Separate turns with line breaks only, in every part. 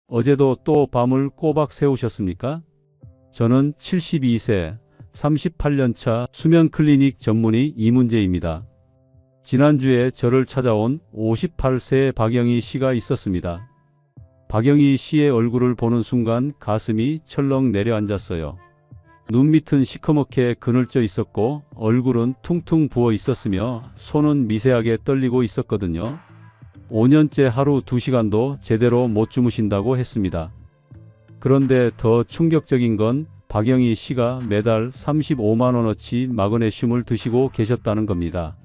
어제도 또 밤을 꼬박 새우셨습니까? 저는 72세, 38년차 수면 클리닉 전문의 이문재입니다. 지난주에 저를 찾아온 58세의 박영희 씨가 있었습니다. 박영희 씨의 얼굴을 보는 순간 가슴이 철렁 내려앉았어요. 눈 밑은 시커멓게 그늘져 있었고 얼굴은 퉁퉁 부어 있었으며 손은 미세하게 떨리고 있었거든요. 5년째 하루 2시간도 제대로 못 주무신다고 했습니다. 그런데 더 충격적인 건 박영희 씨가 매달 35만 원어치 마그네슘을 드시고 계셨다는 겁니다.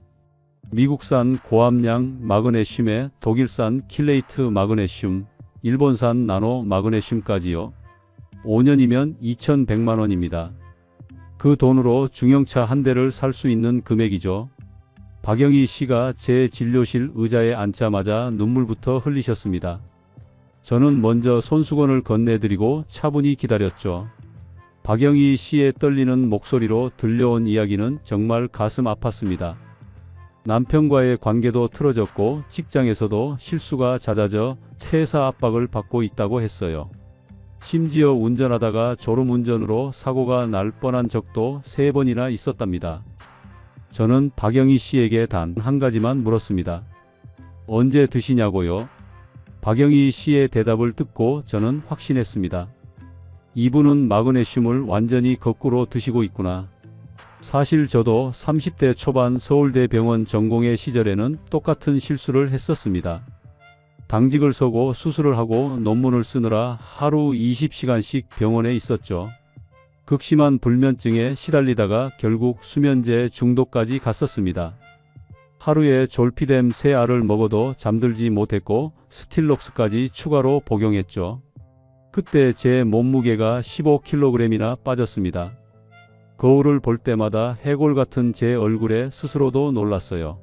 미국산 고함량 마그네슘에 독일산 킬레이트 마그네슘, 일본산 나노 마그네슘까지요. 5년이면 2,100만 원입니다. 그 돈으로 중형차 한 대를 살 수 있는 금액이죠. 박영희 씨가 제 진료실 의자에 앉자마자 눈물부터 흘리셨습니다. 저는 먼저 손수건을 건네드리고 차분히 기다렸죠. 박영희 씨의 떨리는 목소리로 들려온 이야기는 정말 가슴 아팠습니다. 남편과의 관계도 틀어졌고 직장에서도 실수가 잦아져 퇴사 압박을 받고 있다고 했어요. 심지어 운전하다가 졸음운전으로 사고가 날 뻔한 적도 3번이나 있었답니다. 저는 박영희 씨에게 단 한 가지만 물었습니다. 언제 드시냐고요? 박영희 씨의 대답을 듣고 저는 확신했습니다. 이분은 마그네슘을 완전히 거꾸로 드시고 있구나. 사실 저도 30대 초반 서울대병원 전공의 시절에는 똑같은 실수를 했었습니다. 당직을 서고 수술을 하고 논문을 쓰느라 하루 20시간씩 병원에 있었죠. 극심한 불면증에 시달리다가 결국 수면제 중독까지 갔었습니다. 하루에 졸피뎀 3알을 먹어도 잠들지 못했고 스틸록스까지 추가로 복용했죠. 그때 제 몸무게가 15kg이나 빠졌습니다. 거울을 볼 때마다 해골 같은 제 얼굴에 스스로도 놀랐어요.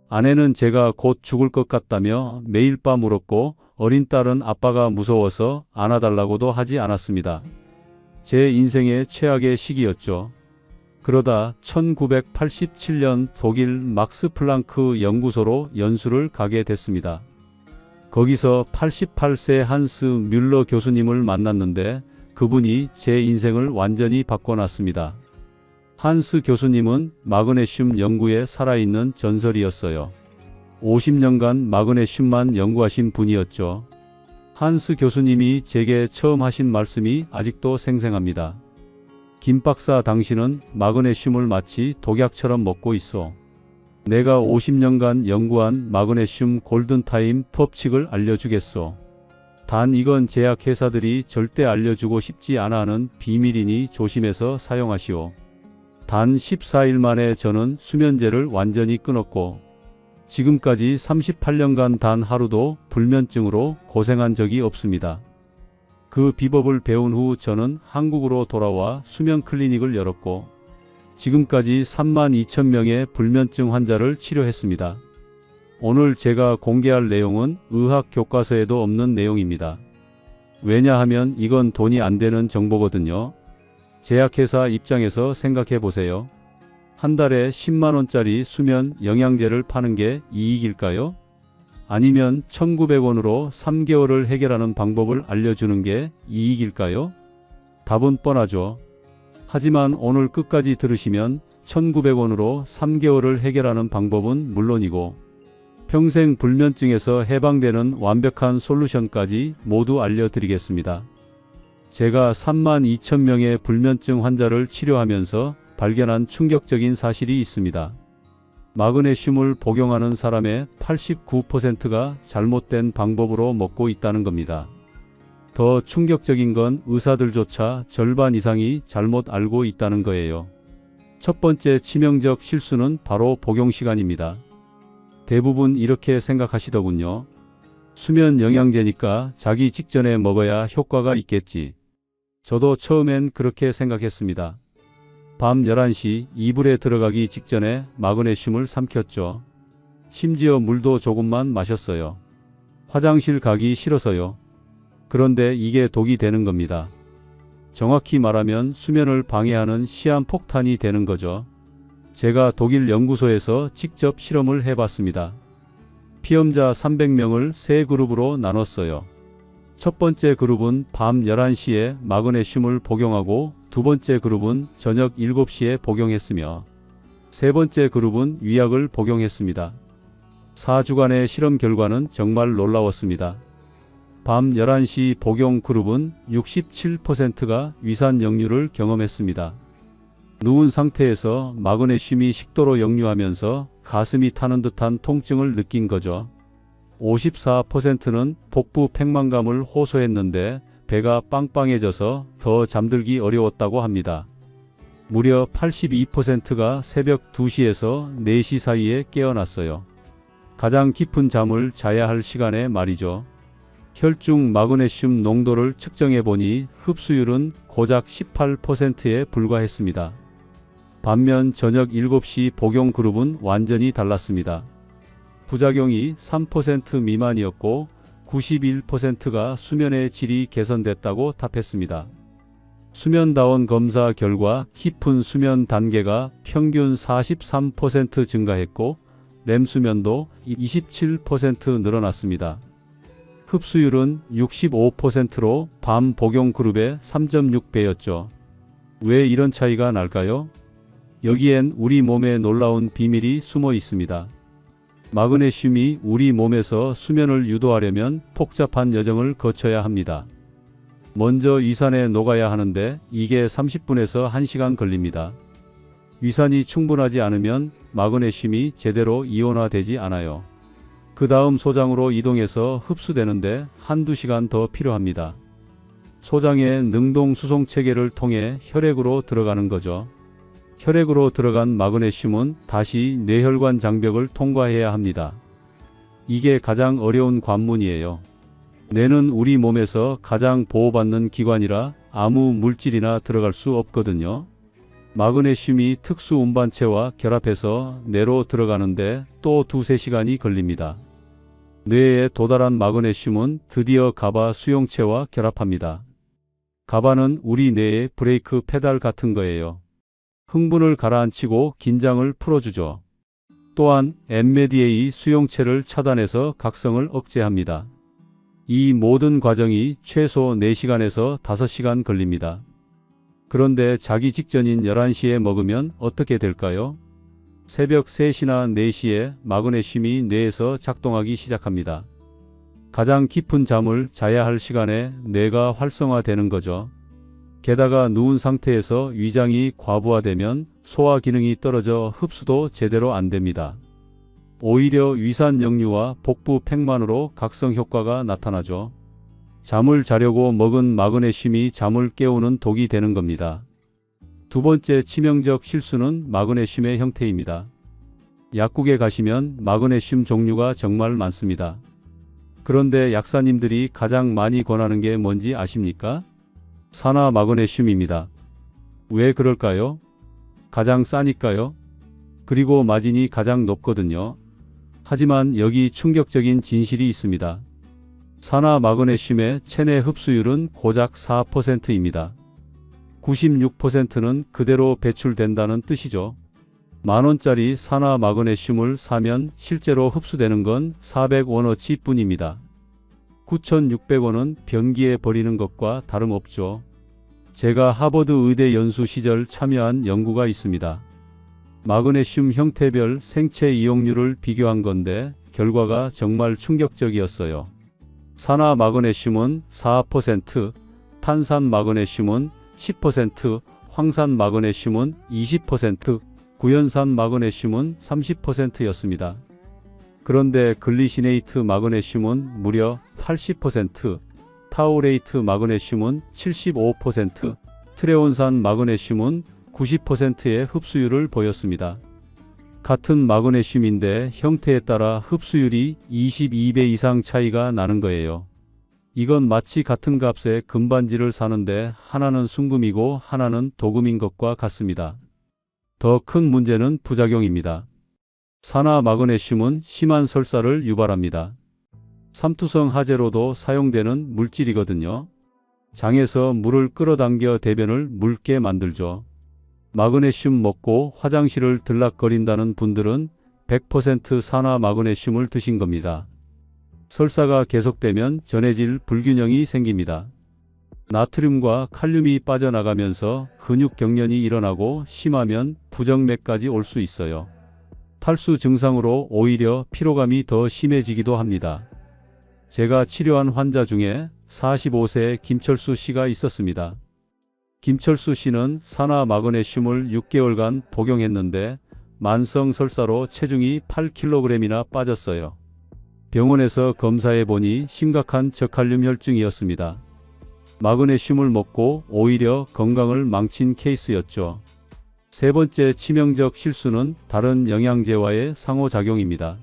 아내는 제가 곧 죽을 것 같다며 매일 밤 울었고 어린 딸은 아빠가 무서워서 안아달라고도 하지 않았습니다. 제 인생의 최악의 시기였죠. 그러다 1987년 독일 막스 플랑크 연구소로 연수를 가게 됐습니다. 거기서 88세 한스 뮬러 교수님을 만났는데 그분이 제 인생을 완전히 바꿔놨습니다. 한스 교수님은 마그네슘 연구에 살아있는 전설이었어요. 50년간 마그네슘만 연구하신 분이었죠. 한스 교수님이 제게 처음 하신 말씀이 아직도 생생합니다. 김 박사, 당신은 마그네슘을 마치 독약처럼 먹고 있어. 내가 50년간 연구한 마그네슘 골든타임 법칙을 알려주겠소. 단 이건 제약회사들이 절대 알려주고 싶지 않아 하는 비밀이니 조심해서 사용하시오. 단 14일 만에 저는 수면제를 완전히 끊었고 지금까지 38년간 단 하루도 불면증으로 고생한 적이 없습니다. 그 비법을 배운 후 저는 한국으로 돌아와 수면 클리닉을 열었고 지금까지 32,000명의 불면증 환자를 치료했습니다. 오늘 제가 공개할 내용은 의학 교과서에도 없는 내용입니다. 왜냐하면 이건 돈이 안 되는 정보거든요. 제약회사 입장에서 생각해 보세요. 한 달에 10만원짜리 수면 영양제를 파는 게 이익일까요? 아니면 1,900원으로 3개월을 해결하는 방법을 알려주는 게 이익일까요? 답은 뻔하죠. 하지만 오늘 끝까지 들으시면 1,900원으로 3개월을 해결하는 방법은 물론이고 평생 불면증에서 해방되는 완벽한 솔루션까지 모두 알려드리겠습니다. 제가 32,000명의 불면증 환자를 치료하면서 발견한 충격적인 사실이 있습니다. 마그네슘을 복용하는 사람의 89%가 잘못된 방법으로 먹고 있다는 겁니다. 더 충격적인 건 의사들조차 절반 이상이 잘못 알고 있다는 거예요. 첫 번째 치명적 실수는 바로 복용 시간입니다. 대부분 이렇게 생각하시더군요. 수면 영양제니까 자기 직전에 먹어야 효과가 있겠지. 저도 처음엔 그렇게 생각했습니다. 밤 11시 이불에 들어가기 직전에 마그네슘을 삼켰죠. 심지어 물도 조금만 마셨어요. 화장실 가기 싫어서요. 그런데 이게 독이 되는 겁니다. 정확히 말하면 수면을 방해하는 시한폭탄이 되는 거죠. 제가 독일 연구소에서 직접 실험을 해봤습니다. 피험자 300명을 3그룹으로 나눴어요. 첫 번째 그룹은 밤 11시에 마그네슘을 복용하고 두 번째 그룹은 저녁 7시에 복용했으며 세 번째 그룹은 위약을 복용했습니다. 4주간의 실험 결과는 정말 놀라웠습니다. 밤 11시 복용 그룹은 67%가 위산 역류를 경험했습니다. 누운 상태에서 마그네슘이 식도로 역류하면서 가슴이 타는 듯한 통증을 느낀 거죠. 54%는 복부 팽만감을 호소했는데 배가 빵빵해져서 더 잠들기 어려웠다고 합니다. 무려 82%가 새벽 2시에서 4시 사이에 깨어났어요. 가장 깊은 잠을 자야 할 시간에 말이죠. 혈중 마그네슘 농도를 측정해 보니 흡수율은 고작 18%에 불과했습니다. 반면 저녁 7시 복용 그룹은 완전히 달랐습니다. 부작용이 3% 미만이었고 91%가 수면의 질이 개선됐다고 답했습니다. 수면다원 검사 결과 깊은 수면 단계가 평균 43% 증가했고 렘 수면도 27% 늘어났습니다. 흡수율은 65%로 밤 복용 그룹의 3.6배였죠. 왜 이런 차이가 날까요? 여기엔 우리 몸에 놀라운 비밀이 숨어 있습니다. 마그네슘이 우리 몸에서 수면을 유도하려면 복잡한 여정을 거쳐야 합니다. 먼저 위산에 녹아야 하는데 이게 30분에서 1시간 걸립니다. 위산이 충분하지 않으면 마그네슘이 제대로 이온화되지 않아요. 그 다음 소장으로 이동해서 흡수되는데 1~2시간 더 필요합니다. 소장의 능동 수송 체계를 통해 혈액으로 들어가는 거죠. 혈액으로 들어간 마그네슘은 다시 뇌혈관 장벽을 통과해야 합니다. 이게 가장 어려운 관문이에요. 뇌는 우리 몸에서 가장 보호받는 기관이라 아무 물질이나 들어갈 수 없거든요. 마그네슘이 특수 운반체와 결합해서 뇌로 들어가는데 또 2~3시간이 걸립니다. 뇌에 도달한 마그네슘은 드디어 가바 수용체와 결합합니다. 가바는 우리 뇌의 브레이크 페달 같은 거예요. 흥분을 가라앉히고 긴장을 풀어주죠. 또한 NMDA 수용체를 차단해서 각성을 억제합니다. 이 모든 과정이 최소 4시간에서 5시간 걸립니다. 그런데 자기 직전인 11시에 먹으면 어떻게 될까요? 새벽 3시나 4시에 마그네슘이 뇌에서 작동하기 시작합니다. 가장 깊은 잠을 자야 할 시간에 뇌가 활성화되는 거죠. 게다가 누운 상태에서 위장이 과부하되면 소화 기능이 떨어져 흡수도 제대로 안 됩니다. 오히려 위산 역류와 복부 팽만으로 각성 효과가 나타나죠. 잠을 자려고 먹은 마그네슘이 잠을 깨우는 독이 되는 겁니다. 두 번째 치명적 실수는 마그네슘의 형태입니다. 약국에 가시면 마그네슘 종류가 정말 많습니다. 그런데 약사님들이 가장 많이 권하는 게 뭔지 아십니까? 산화 마그네슘입니다. 왜 그럴까요? 가장 싸니까요. 그리고 마진이 가장 높거든요. 하지만 여기 충격적인 진실이 있습니다. 산화 마그네슘의 체내 흡수율은 고작 4%입니다. 96%는 그대로 배출된다는 뜻이죠. 만원짜리 산화 마그네슘을 사면 실제로 흡수되는 건 400원어치 뿐입니다. 9,600원은 변기에 버리는 것과 다름없죠. 제가 하버드 의대 연수 시절 참여한 연구가 있습니다. 마그네슘 형태별 생체 이용률을 비교한 건데 결과가 정말 충격적이었어요. 산화 마그네슘은 4%, 탄산 마그네슘은 10%, 황산 마그네슘은 20%, 구연산 마그네슘은 30%였습니다. 그런데 글리시네이트 마그네슘은 무려 80%, 타우레이트 마그네슘은 75%, 트레온산 마그네슘은 90%의 흡수율을 보였습니다. 같은 마그네슘인데 형태에 따라 흡수율이 22배 이상 차이가 나는 거예요. 이건 마치 같은 값의 금반지를 사는데 하나는 순금이고 하나는 도금인 것과 같습니다. 더 큰 문제는 부작용입니다. 산화 마그네슘은 심한 설사를 유발합니다. 삼투성 하제로도 사용되는 물질이거든요. 장에서 물을 끌어당겨 대변을 묽게 만들죠. 마그네슘 먹고 화장실을 들락거린다는 분들은 100% 산화 마그네슘을 드신 겁니다. 설사가 계속되면 전해질 불균형이 생깁니다. 나트륨과 칼륨이 빠져나가면서 근육 경련이 일어나고 심하면 부정맥까지 올 수 있어요. 탈수 증상으로 오히려 피로감이 더 심해지기도 합니다. 제가 치료한 환자 중에 45세의 김철수 씨가 있었습니다. 김철수 씨는 산화 마그네슘을 6개월간 복용했는데 만성 설사로 체중이 8kg이나 빠졌어요. 병원에서 검사해 보니 심각한 저칼륨 혈증이었습니다. 마그네슘을 먹고 오히려 건강을 망친 케이스였죠. 세 번째 치명적 실수는 다른 영양제와의 상호작용입니다.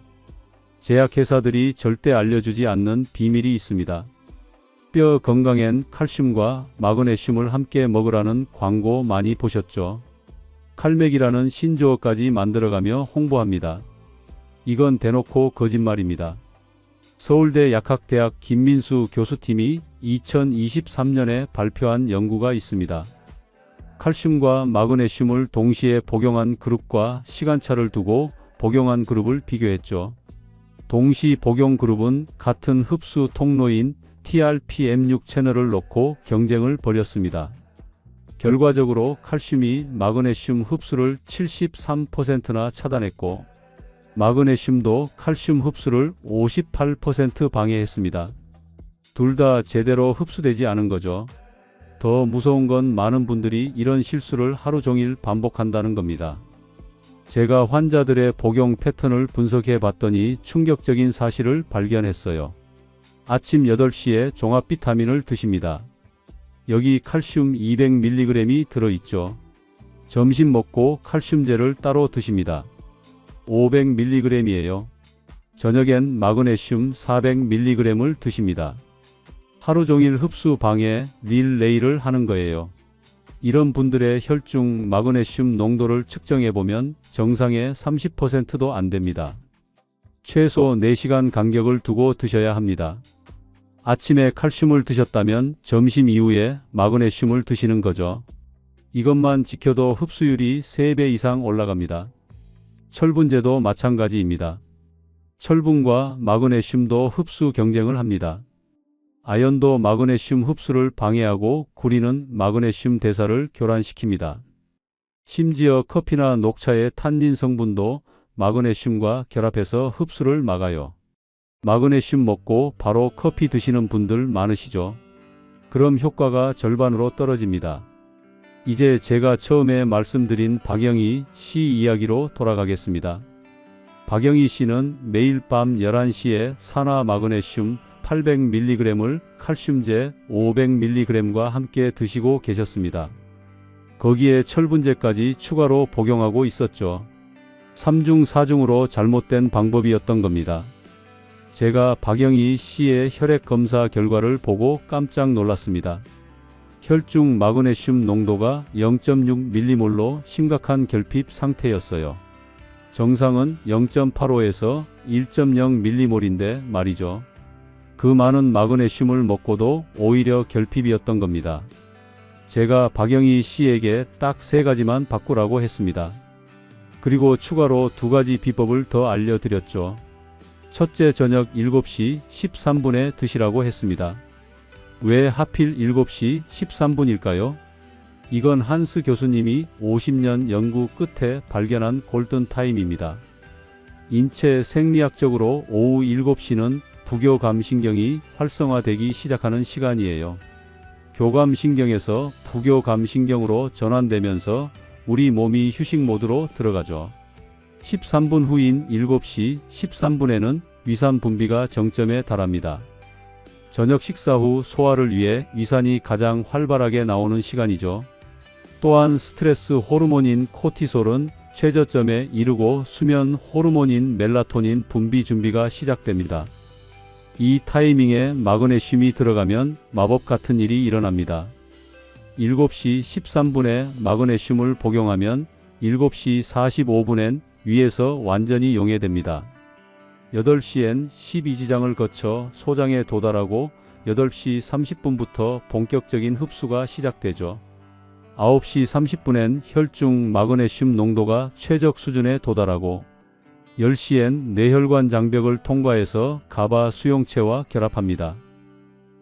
제약회사들이 절대 알려주지 않는 비밀이 있습니다. 뼈 건강엔 칼슘과 마그네슘을 함께 먹으라는 광고 많이 보셨죠? 칼맥이라는 신조어까지 만들어가며 홍보합니다. 이건 대놓고 거짓말입니다. 서울대 약학대학 김민수 교수팀이 2023년에 발표한 연구가 있습니다. 칼슘과 마그네슘을 동시에 복용한 그룹과 시간차를 두고 복용한 그룹을 비교했죠. 동시 복용 그룹은 같은 흡수 통로인 TRPM6 채널을 놓고 경쟁을 벌였습니다. 결과적으로 칼슘이 마그네슘 흡수를 73%나 차단했고 마그네슘도 칼슘 흡수를 58% 방해했습니다. 둘 다 제대로 흡수되지 않은 거죠. 더 무서운 건 많은 분들이 이런 실수를 하루 종일 반복한다는 겁니다. 제가 환자들의 복용 패턴을 분석해 봤더니 충격적인 사실을 발견했어요. 아침 8시에 종합 비타민을 드십니다. 여기 칼슘 200mg이 들어있죠. 점심 먹고 칼슘제를 따로 드십니다. 500mg이에요. 저녁엔 마그네슘 400mg을 드십니다. 하루 종일 흡수 방해 릴레이를 하는 거예요. 이런 분들의 혈중 마그네슘 농도를 측정해 보면 정상의 30%도 안 됩니다. 최소 4시간 간격을 두고 드셔야 합니다. 아침에 칼슘을 드셨다면 점심 이후에 마그네슘을 드시는 거죠. 이것만 지켜도 흡수율이 3배 이상 올라갑니다. 철분제도 마찬가지입니다. 철분과 마그네슘도 흡수 경쟁을 합니다. 아연도 마그네슘 흡수를 방해하고 구리는 마그네슘 대사를 교란시킵니다. 심지어 커피나 녹차의 탄닌 성분도 마그네슘과 결합해서 흡수를 막아요. 마그네슘 먹고 바로 커피 드시는 분들 많으시죠? 그럼 효과가 절반으로 떨어집니다. 이제 제가 처음에 말씀드린 박영희 씨 이야기로 돌아가겠습니다. 박영희 씨는 매일 밤 11시에 산화 마그네슘 800mg을 칼슘제 500mg과 함께 드시고 계셨습니다. 거기에 철분제까지 추가로 복용하고 있었죠. 3중 4중으로 잘못된 방법이었던 겁니다. 제가 박영희 씨의 혈액 검사 결과를 보고 깜짝 놀랐습니다. 혈중 마그네슘 농도가 0.6mm몰로 심각한 결핍 상태였어요. 정상은 0.85에서 1.0mm몰인데 말이죠. 그 많은 마그네슘을 먹고도 오히려 결핍이었던 겁니다. 제가 박영희 씨에게 딱 3가지만 바꾸라고 했습니다. 그리고 추가로 2가지 비법을 더 알려드렸죠. 첫째, 저녁 7시 13분에 드시라고 했습니다. 왜 하필 7시 13분일까요? 이건 한스 교수님이 50년 연구 끝에 발견한 골든타임입니다. 인체 생리학적으로 오후 7시는 부교감신경이 활성화되기 시작하는 시간이에요. 교감신경에서 부교감신경으로 전환되면서 우리 몸이 휴식 모드로 들어가죠. 13분 후인 7시 13분에는 위산 분비가 정점에 달합니다. 저녁 식사 후 소화를 위해 위산이 가장 활발하게 나오는 시간이죠. 또한 스트레스 호르몬인 코티솔은 최저점에 이르고 수면 호르몬인 멜라토닌 분비 준비가 시작됩니다. 이 타이밍에 마그네슘이 들어가면 마법 같은 일이 일어납니다. 7시 13분에 마그네슘을 복용하면 7시 45분엔 위에서 완전히 용해됩니다. 8시엔 12지장을 거쳐 소장에 도달하고 8시 30분부터 본격적인 흡수가 시작되죠. 9시 30분엔 혈중 마그네슘 농도가 최적 수준에 도달하고 10시엔 뇌혈관 장벽을 통과해서 가바 수용체와 결합합니다.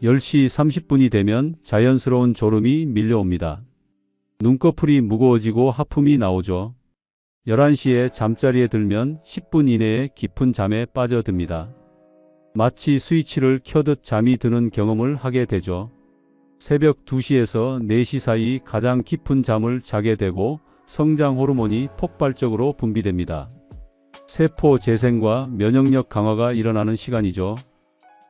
10시 30분이 되면 자연스러운 졸음이 밀려옵니다. 눈꺼풀이 무거워지고 하품이 나오죠. 11시에 잠자리에 들면 10분 이내에 깊은 잠에 빠져듭니다. 마치 스위치를 켜듯 잠이 드는 경험을 하게 되죠. 새벽 2시에서 4시 사이 가장 깊은 잠을 자게 되고 성장 호르몬이 폭발적으로 분비됩니다. 세포 재생과 면역력 강화가 일어나는 시간이죠.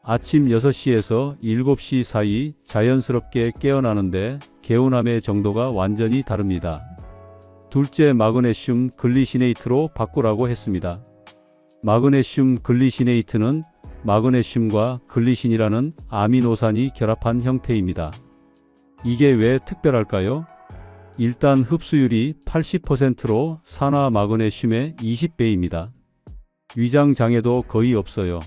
아침 6시에서 7시 사이 자연스럽게 깨어나는데 개운함의 정도가 완전히 다릅니다. 둘째, 마그네슘 글리시네이트로 바꾸라고 했습니다. 마그네슘 글리시네이트는 마그네슘과 글리신이라는 아미노산이 결합한 형태입니다. 이게 왜 특별할까요? 일단 흡수율이 80%로 산화 마그네슘의 20배입니다. 위장 장애도 거의 없어요.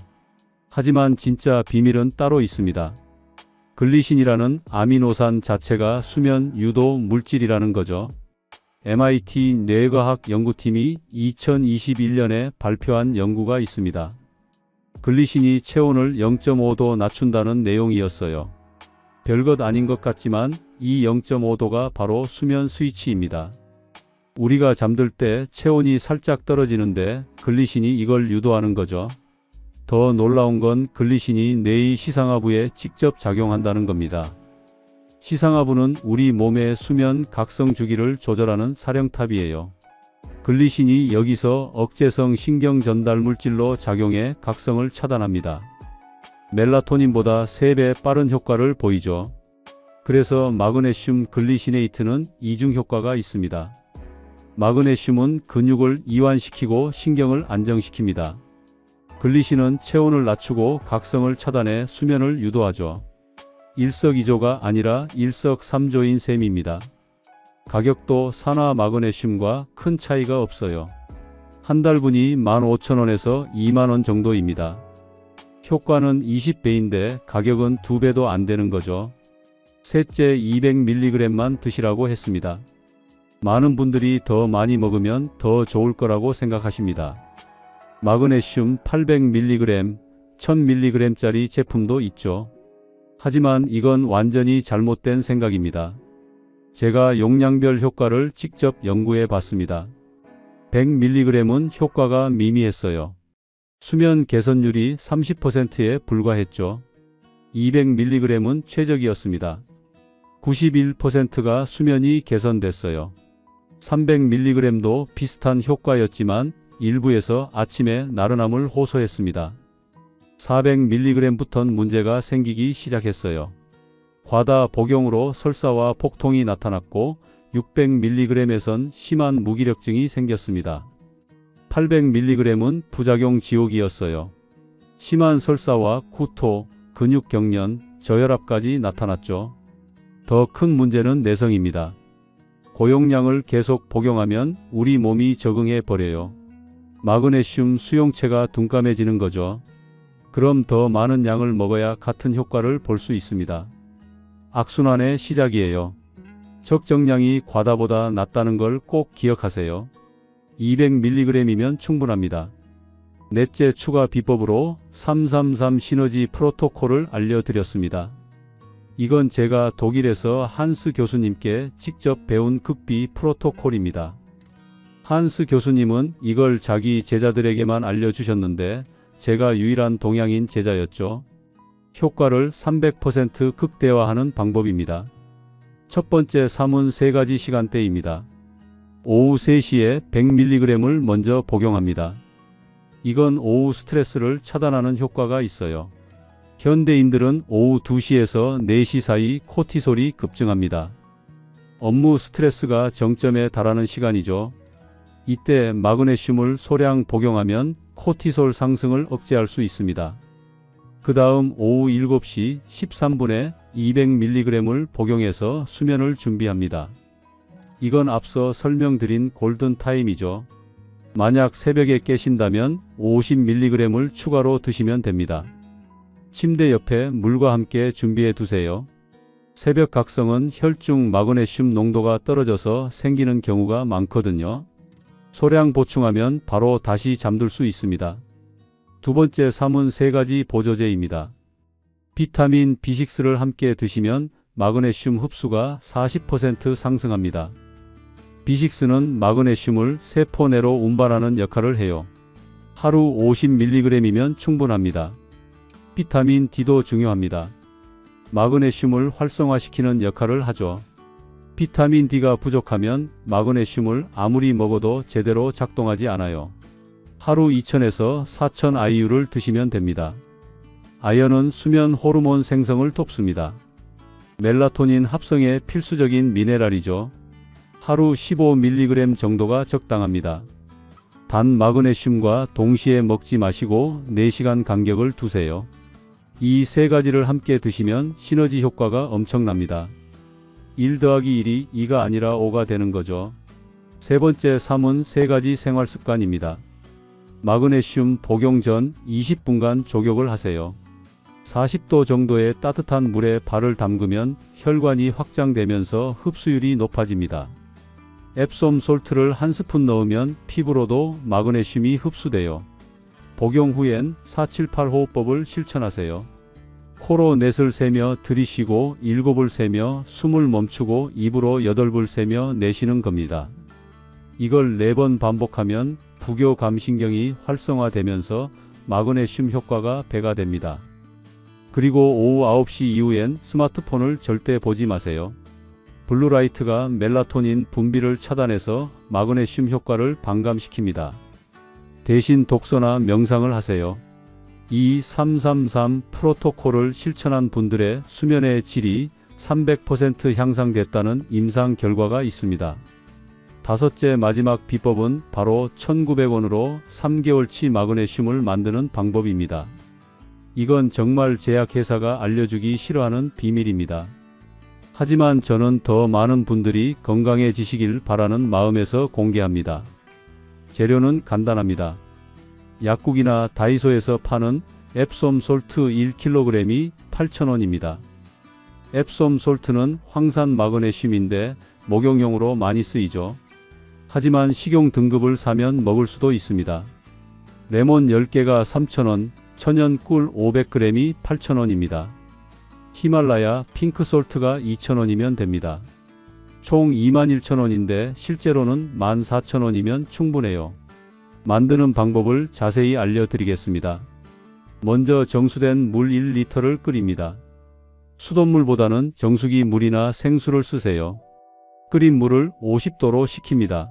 하지만 진짜 비밀은 따로 있습니다. 글리신이라는 아미노산 자체가 수면 유도 물질이라는 거죠. MIT 뇌과학 연구팀이 2021년에 발표한 연구가 있습니다. 글리신이 체온을 0.5도 낮춘다는 내용이었어요. 별것 아닌 것 같지만 이 0.5도가 바로 수면 스위치입니다. 우리가 잠들 때 체온이 살짝 떨어지는데 글리신이 이걸 유도하는 거죠. 더 놀라운 건 글리신이 뇌의 시상하부에 직접 작용한다는 겁니다. 시상하부는 우리 몸의 수면 각성 주기를 조절하는 사령탑이에요. 글리신이 여기서 억제성 신경 전달 물질로 작용해 각성을 차단합니다. 멜라토닌보다 3배 빠른 효과를 보이죠. 그래서 마그네슘 글리시네이트는 이중 효과가 있습니다. 마그네슘은 근육을 이완시키고 신경을 안정시킵니다. 글리신은 체온을 낮추고 각성을 차단해 수면을 유도하죠. 일석이조가 아니라 일석삼조인 셈입니다. 가격도 산화 마그네슘과 큰 차이가 없어요. 한 달분이 15,000원에서 20,000원 정도입니다. 효과는 20배인데 가격은 2배도 안 되는 거죠. 셋째, 200mg만 드시라고 했습니다. 많은 분들이 더 많이 먹으면 더 좋을 거라고 생각하십니다. 마그네슘 800mg, 1000mg짜리 제품도 있죠. 하지만 이건 완전히 잘못된 생각입니다. 제가 용량별 효과를 직접 연구해 봤습니다. 100mg은 효과가 미미했어요. 수면 개선율이 30%에 불과했죠. 200mg은 최적이었습니다. 91%가 수면이 개선됐어요. 300mg도 비슷한 효과였지만 일부에서 아침에 나른함을 호소했습니다. 400mg부터는 문제가 생기기 시작했어요. 과다 복용으로 설사와 복통이 나타났고 600mg에선 심한 무기력증이 생겼습니다. 800mg은 부작용 지옥이었어요. 심한 설사와 구토, 근육 경련, 저혈압까지 나타났죠. 더 큰 문제는 내성입니다. 고용량을 계속 복용하면 우리 몸이 적응해 버려요. 마그네슘 수용체가 둔감해지는 거죠. 그럼 더 많은 양을 먹어야 같은 효과를 볼 수 있습니다. 악순환의 시작이에요. 적정량이 과다보다 낫다는 걸 꼭 기억하세요. 200mg이면 충분합니다. 넷째, 추가 비법으로 333 시너지 프로토콜을 알려드렸습니다. 이건 제가 독일에서 한스 교수님께 직접 배운 극비 프로토콜입니다. 한스 교수님은 이걸 자기 제자들에게만 알려주셨는데 제가 유일한 동양인 제자였죠. 효과를 300% 극대화하는 방법입니다. 첫 번째, 3은 3가지 시간대입니다. 오후 3시에 100mg을 먼저 복용합니다. 이건 오후 스트레스를 차단하는 효과가 있어요. 현대인들은 오후 2시에서 4시 사이 코티솔이 급증합니다. 업무 스트레스가 정점에 달하는 시간이죠. 이때 마그네슘을 소량 복용하면 코티솔 상승을 억제할 수 있습니다. 그 다음 오후 7시 13분에 200mg을 복용해서 수면을 준비합니다. 이건 앞서 설명드린 골든타임이죠. 만약 새벽에 깨신다면 50mg을 추가로 드시면 됩니다. 침대 옆에 물과 함께 준비해 두세요. 새벽 각성은 혈중 마그네슘 농도가 떨어져서 생기는 경우가 많거든요. 소량 보충하면 바로 다시 잠들 수 있습니다. 두 번째 3은 3가지 보조제입니다. 비타민 B6를 함께 드시면 마그네슘 흡수가 40% 상승합니다. B6는 마그네슘을 세포 내로 운반하는 역할을 해요. 하루 50mg이면 충분합니다. 비타민 D도 중요합니다. 마그네슘을 활성화시키는 역할을 하죠. 비타민 D가 부족하면 마그네슘을 아무리 먹어도 제대로 작동하지 않아요. 하루 2000에서 4000 IU를 드시면 됩니다. 아연은 수면 호르몬 생성을 돕습니다. 멜라토닌 합성에 필수적인 미네랄이죠. 하루 15mg 정도가 적당합니다. 단 마그네슘과 동시에 먹지 마시고 4시간 간격을 두세요. 이 3가지를 함께 드시면 시너지 효과가 엄청납니다. 1 더하기 1이 2가 아니라 5가 되는 거죠. 세 번째 3은 3가지 생활습관입니다. 마그네슘 복용 전 20분간 조격을 하세요. 40도 정도의 따뜻한 물에 발을 담그면 혈관이 확장되면서 흡수율이 높아집니다. 앱솜 솔트를 1스푼 넣으면 피부로도 마그네슘이 흡수돼요. 복용 후엔 478호흡법을 실천하세요. 코로 넷을 세며 들이쉬고 7을 세며 숨을 멈추고 입으로 8을 세며 내쉬는 겁니다. 이걸 4번 반복하면 부교감신경이 활성화되면서 마그네슘 효과가 배가 됩니다. 그리고 오후 9시 이후엔 스마트폰을 절대 보지 마세요. 블루라이트가 멜라토닌 분비를 차단해서 마그네슘 효과를 반감시킵니다. 대신 독서나 명상을 하세요. 이 333 프로토콜을 실천한 분들의 수면의 질이 300% 향상됐다는 임상 결과가 있습니다. 다섯째 마지막 비법은 바로 1900원으로 3개월치 마그네슘을 만드는 방법입니다. 이건 정말 제약회사가 알려주기 싫어하는 비밀입니다. 하지만 저는 더 많은 분들이 건강해지시길 바라는 마음에서 공개합니다. 재료는 간단합니다. 약국이나 다이소에서 파는 앱솜 솔트 1kg이 8,000원입니다. 앱솜 솔트는 황산 마그네슘인데 목욕용으로 많이 쓰이죠. 하지만 식용 등급을 사면 먹을 수도 있습니다. 레몬 10개가 3,000원, 천연 꿀 500g이 8,000원입니다. 히말라야 핑크솔트가 2,000원이면 됩니다. 총 21,000원인데 실제로는 14,000원이면 충분해요. 만드는 방법을 자세히 알려드리겠습니다. 먼저 정수된 물 1리터를 끓입니다. 수돗물보다는 정수기 물이나 생수를 쓰세요. 끓인 물을 50도로 식힙니다.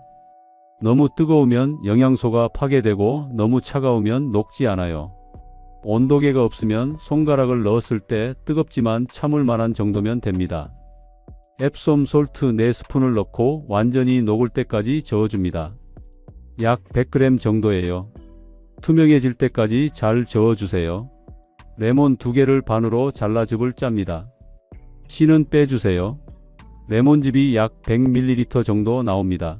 너무 뜨거우면 영양소가 파괴되고 너무 차가우면 녹지 않아요. 온도계가 없으면 손가락을 넣었을 때 뜨겁지만 참을 만한 정도면 됩니다. 앱솜 솔트 4스푼을 넣고 완전히 녹을 때까지 저어줍니다. 약 100g 정도예요. 투명해질 때까지 잘 저어주세요. 레몬 2개를 반으로 잘라즙을 짭니다. 씨는 빼주세요. 레몬즙이 약 100ml 정도 나옵니다.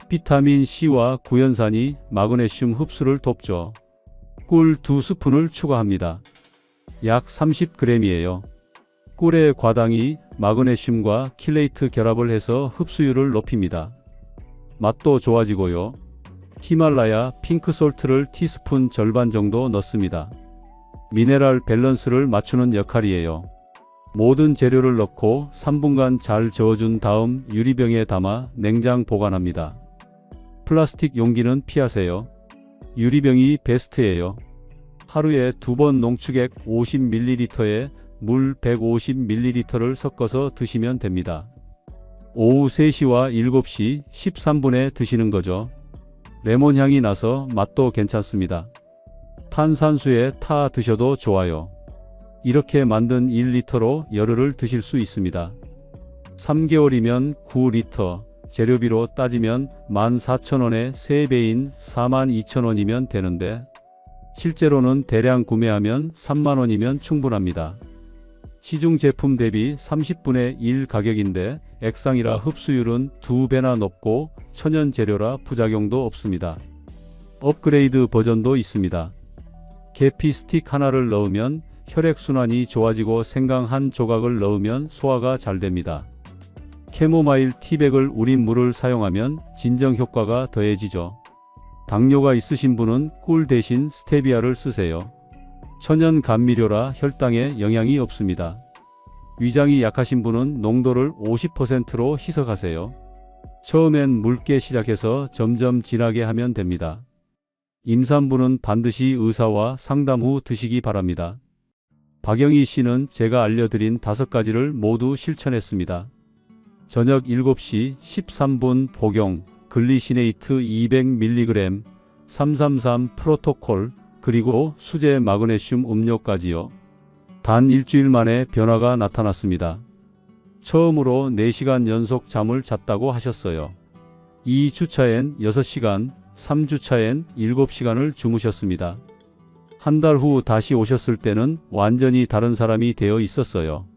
비타민 C와 구연산이 마그네슘 흡수를 돕죠. 꿀 2스푼을 추가합니다. 약 30g이에요. 꿀의 과당이 마그네슘과 킬레이트 결합을 해서 흡수율을 높입니다. 맛도 좋아지고요. 히말라야 핑크솔트를 티스푼 절반 정도 넣습니다. 미네랄 밸런스를 맞추는 역할이에요. 모든 재료를 넣고 3분간 잘 저어준 다음 유리병에 담아 냉장 보관합니다. 플라스틱 용기는 피하세요. 유리병이 베스트예요. 하루에 2번 농축액 50ml에 물 150ml를 섞어서 드시면 됩니다. 오후 3시와 7시 13분에 드시는 거죠. 레몬 향이 나서 맛도 괜찮습니다. 탄산수에 타 드셔도 좋아요. 이렇게 만든 1리터로 열흘을 드실 수 있습니다. 3개월이면 9리터, 재료비로 따지면 14,000원의 3배인 42,000원이면 되는데 실제로는 대량 구매하면 30,000원이면 충분합니다. 시중 제품 대비 30분의 1 가격인데 액상이라 흡수율은 2배나 높고 천연 재료라 부작용도 없습니다. 업그레이드 버전도 있습니다. 계피 스틱 하나를 넣으면 혈액순환이 좋아지고 생강 한 조각을 넣으면 소화가 잘 됩니다. 캐모마일 티백을 우린 물을 사용하면 진정 효과가 더해지죠. 당뇨가 있으신 분은 꿀 대신 스테비아를 쓰세요. 천연 감미료라 혈당에 영향이 없습니다. 위장이 약하신 분은 농도를 50%로 희석하세요. 처음엔 묽게 시작해서 점점 진하게 하면 됩니다. 임산부는 반드시 의사와 상담 후 드시기 바랍니다. 박영희 씨는 제가 알려드린 5가지를 모두 실천했습니다. 저녁 7시 13분 복용, 글리시네이트 200mg, 333 프로토콜, 그리고 수제 마그네슘 음료까지요. 단 일주일 만에 변화가 나타났습니다. 처음으로 4시간 연속 잠을 잤다고 하셨어요. 2주차엔 6시간, 3주차엔 7시간을 주무셨습니다. 한 달 후 다시 오셨을 때는 완전히 다른 사람이 되어 있었어요.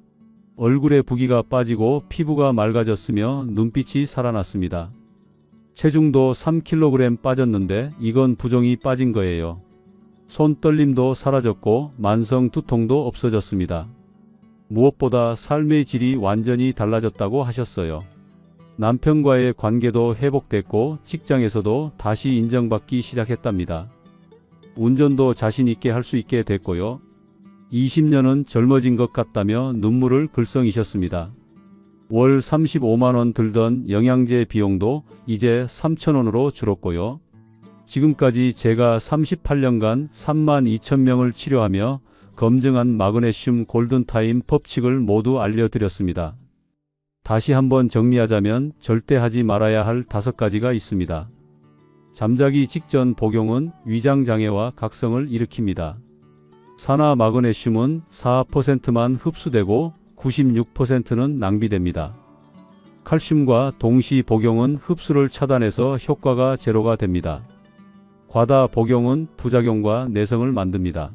얼굴에 부기가 빠지고 피부가 맑아졌으며 눈빛이 살아났습니다. 체중도 3kg 빠졌는데 이건 부종이 빠진 거예요. 손떨림도 사라졌고 만성 두통도 없어졌습니다. 무엇보다 삶의 질이 완전히 달라졌다고 하셨어요. 남편과의 관계도 회복됐고 직장에서도 다시 인정받기 시작했답니다. 운전도 자신 있게 할 수 있게 됐고요. 20년은 젊어진 것 같다며 눈물을 글썽이셨습니다. 월 35만원 들던 영양제 비용도 이제 3,000원으로 줄었고요. 지금까지 제가 38년간 32,000명을 치료하며 검증한 마그네슘 골든타임 법칙을 모두 알려드렸습니다. 다시 한번 정리하자면 절대 하지 말아야 할 5가지가 있습니다. 잠자기 직전 복용은 위장장애와 각성을 일으킵니다. 산화 마그네슘은 4%만 흡수되고 96%는 낭비됩니다. 칼슘과 동시 복용은 흡수를 차단해서 효과가 제로가 됩니다. 과다 복용은 부작용과 내성을 만듭니다.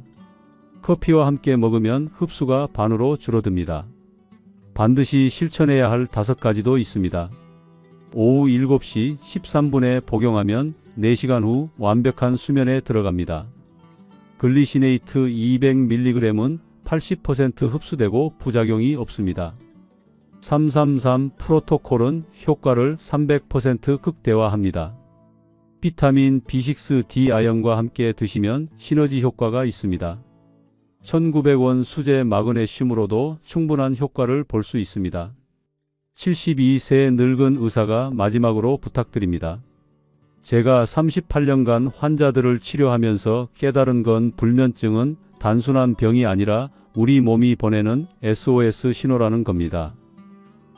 커피와 함께 먹으면 흡수가 반으로 줄어듭니다. 반드시 실천해야 할 5가지도 있습니다. 오후 7시 13분에 복용하면 4시간 후 완벽한 수면에 들어갑니다. 글리시네이트 200mg은 80% 흡수되고 부작용이 없습니다. 333 프로토콜은 효과를 300% 극대화합니다. 비타민 B6, D 아연과 함께 드시면 시너지 효과가 있습니다. 1,900원 수제 마그네슘으로도 충분한 효과를 볼 수 있습니다. 72세 늙은 의사가 마지막으로 부탁드립니다. 제가 38년간 환자들을 치료하면서 깨달은 건 불면증은 단순한 병이 아니라 우리 몸이 보내는 SOS 신호라는 겁니다.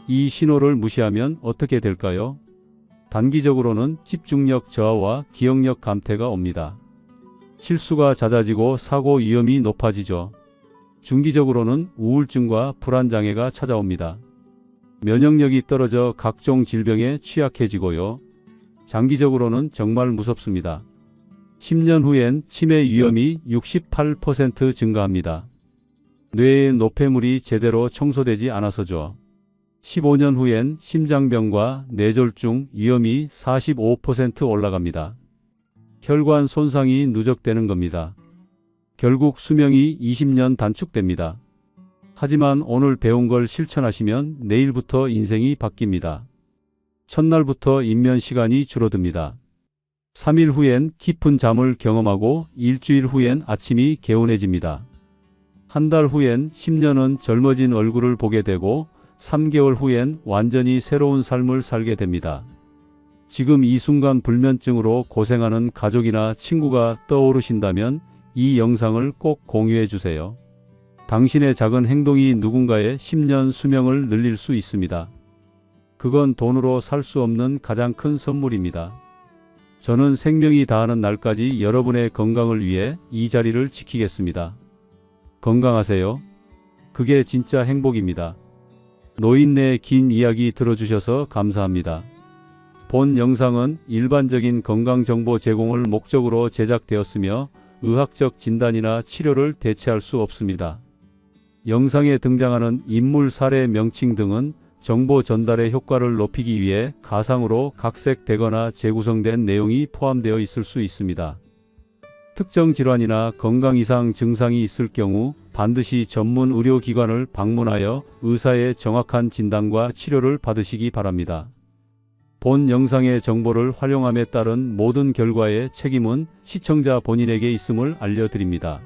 이 신호를 무시하면 어떻게 될까요? 단기적으로는 집중력 저하와 기억력 감퇴가 옵니다. 실수가 잦아지고 사고 위험이 높아지죠. 중기적으로는 우울증과 불안장애가 찾아옵니다. 면역력이 떨어져 각종 질병에 취약해지고요. 장기적으로는 정말 무섭습니다. 10년 후엔 치매 위험이 68% 증가합니다. 뇌의 노폐물이 제대로 청소되지 않아서죠. 15년 후엔 심장병과 뇌졸중 위험이 45% 올라갑니다. 혈관 손상이 누적되는 겁니다. 결국 수명이 20년 단축됩니다. 하지만 오늘 배운 걸 실천하시면 내일부터 인생이 바뀝니다. 첫날부터 입면 시간이 줄어듭니다. 3일 후엔 깊은 잠을 경험하고 일주일 후엔 아침이 개운해집니다. 한 달 후엔 10년은 젊어진 얼굴을 보게 되고 3개월 후엔 완전히 새로운 삶을 살게 됩니다. 지금 이 순간 불면증으로 고생하는 가족이나 친구가 떠오르신다면 이 영상을 꼭 공유해 주세요. 당신의 작은 행동이 누군가의 10년 수명을 늘릴 수 있습니다. 그건 돈으로 살 수 없는 가장 큰 선물입니다. 저는 생명이 다하는 날까지 여러분의 건강을 위해 이 자리를 지키겠습니다. 건강하세요. 그게 진짜 행복입니다. 노인네의 긴 이야기 들어주셔서 감사합니다. 본 영상은 일반적인 건강정보 제공을 목적으로 제작되었으며 의학적 진단이나 치료를 대체할 수 없습니다. 영상에 등장하는 인물 사례 명칭 등은 정보 전달의 효과를 높이기 위해 가상으로 각색되거나 재구성된 내용이 포함되어 있을 수 있습니다. 특정 질환이나 건강 이상 증상이 있을 경우 반드시 전문 의료기관을 방문하여 의사의 정확한 진단과 치료를 받으시기 바랍니다. 본 영상의 정보를 활용함에 따른 모든 결과의 책임은 시청자 본인에게 있음을 알려드립니다.